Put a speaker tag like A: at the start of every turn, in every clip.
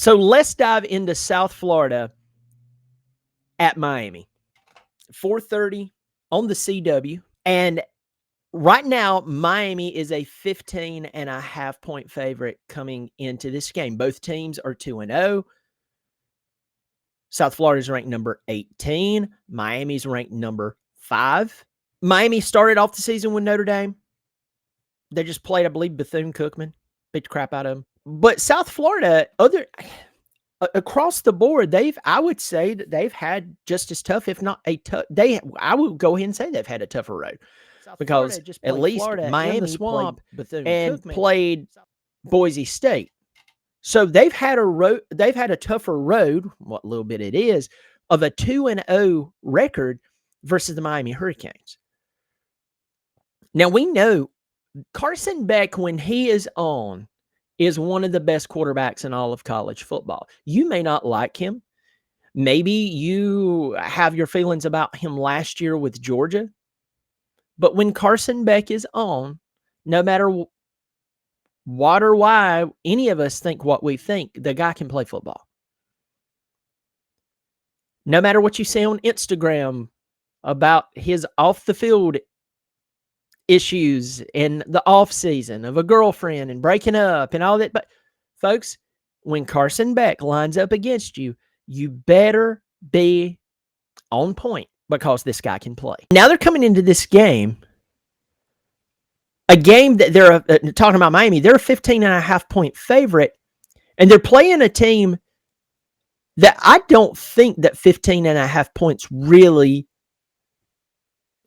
A: So let's dive into South Florida at Miami. 4:30 on the CW. And right now, Miami is a 15.5 point favorite coming into this game. Both teams are 2-0. South Florida is ranked number 18. Miami's ranked number 5. Miami started off the season with Notre Dame. They just played, I believe, Bethune-Cookman. Beat the crap out of them. But South Florida, across the board, I would say that they've had just as tough, if not a tough. I would go ahead and say they've had a tougher road because at least Miami swamp and played Boise State. So they've had a tougher road, what little bit it is, of a 2-0 record versus the Miami Hurricanes. Now we know Carson Beck, when he is on, is one of the best quarterbacks in all of college football. You may not like him. Maybe you have your feelings about him last year with Georgia. But when Carson Beck is on, no matter what or why any of us think what we think, the guy can play football. No matter what you say on Instagram about his off-the-field issues in the off season of a girlfriend and breaking up and all that. But folks, when Carson Beck lines up against you, you better be on point because this guy can play. Now they're coming into this game, a game that they're talking about Miami. They're a 15.5 point favorite, and they're playing a team that I don't think that 15.5 points really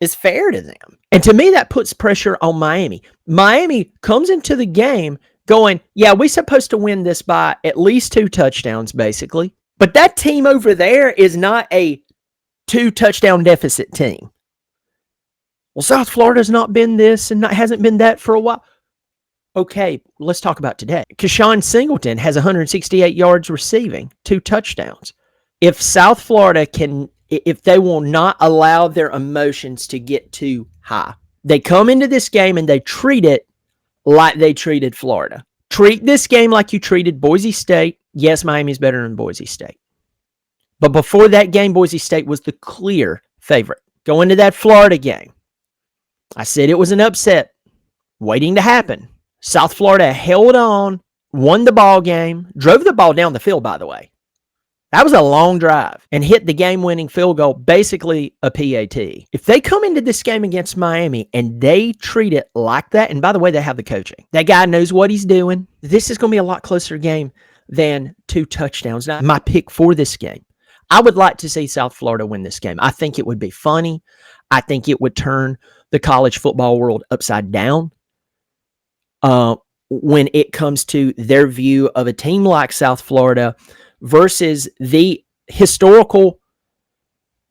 A: is fair to them. And to me, that puts pressure on Miami. Miami comes into the game going, yeah, we're supposed to win this by at least 2 touchdowns, basically. But that team over there is not a 2-touchdown deficit team. Well, South Florida's not been this and hasn't been that for a while. Okay, let's talk about today. Keshawn Singleton has 168 yards receiving, 2 touchdowns. If South Florida if they will not allow their emotions to get too high, they come into this game and they treat it like they treated Florida. Treat this game like you treated Boise State. Yes, Miami's better than Boise State. But before that game, Boise State was the clear favorite. Go into that Florida game. I said it was an upset waiting to happen. South Florida held on, won the ball game, drove the ball down the field, by the way. That was a long drive and hit the game-winning field goal, basically a PAT. If they come into this game against Miami and they treat it like that, and by the way, they have the coaching. That guy knows what he's doing. This is going to be a lot closer game than 2 touchdowns. Now, my pick for this game, I would like to see South Florida win this game. I think it would be funny. I think it would turn the college football world upside down when it comes to their view of a team like South Florida versus the historical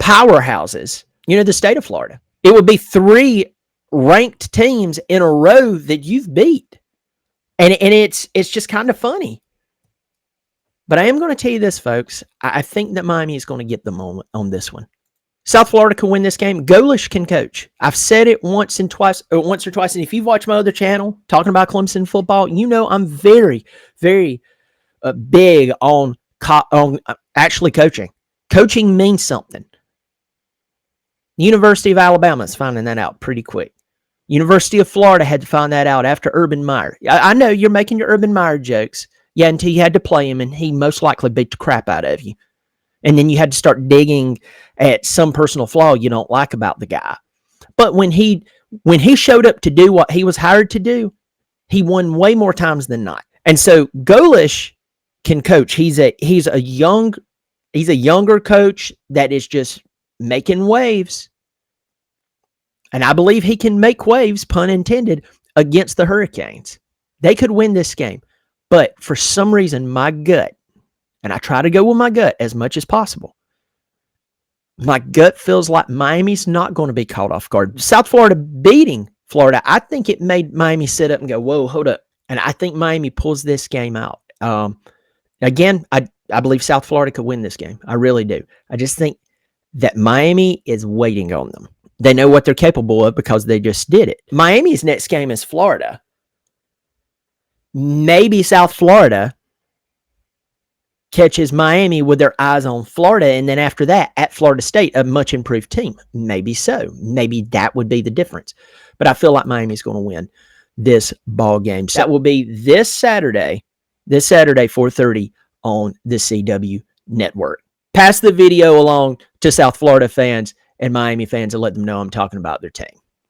A: powerhouses, the state of Florida. It would be 3 ranked teams in a row that you've beat. And it's just kind of funny. But I am going to tell you this, folks. I think that Miami is going to get them on this one. South Florida can win this game. Golish can coach. I've said it once or twice. And if you've watched my other channel talking about Clemson football, I'm very, very big on actually coaching. Coaching means something. University of Alabama is finding that out pretty quick. University of Florida had to find that out after Urban Meyer. I know you're making your Urban Meyer jokes. Yeah, until you had to play him, and he most likely beat the crap out of you. And then you had to start digging at some personal flaw you don't like about the guy. But when he showed up to do what he was hired to do, he won way more times than not. And so Golish can coach. He's a younger coach that is just making waves. And I believe he can make waves, pun intended, against the Hurricanes. They could win this game. But for some reason, my gut, and I try to go with my gut as much as possible, my gut feels like Miami's not going to be caught off guard. South Florida beating Florida, I think it made Miami sit up and go, whoa, hold up. And I think Miami pulls this game out. Again, I believe South Florida could win this game. I really do. I just think that Miami is waiting on them. They know what they're capable of because they just did it. Miami's next game is Florida. Maybe South Florida catches Miami with their eyes on Florida, and then after that, at Florida State, a much improved team. Maybe so. Maybe that would be the difference. But I feel like Miami's going to win this ball game. So that will be this Saturday, 4:30 on the CW network. Pass the video along to South Florida fans and Miami fans and let them know I'm talking about their team.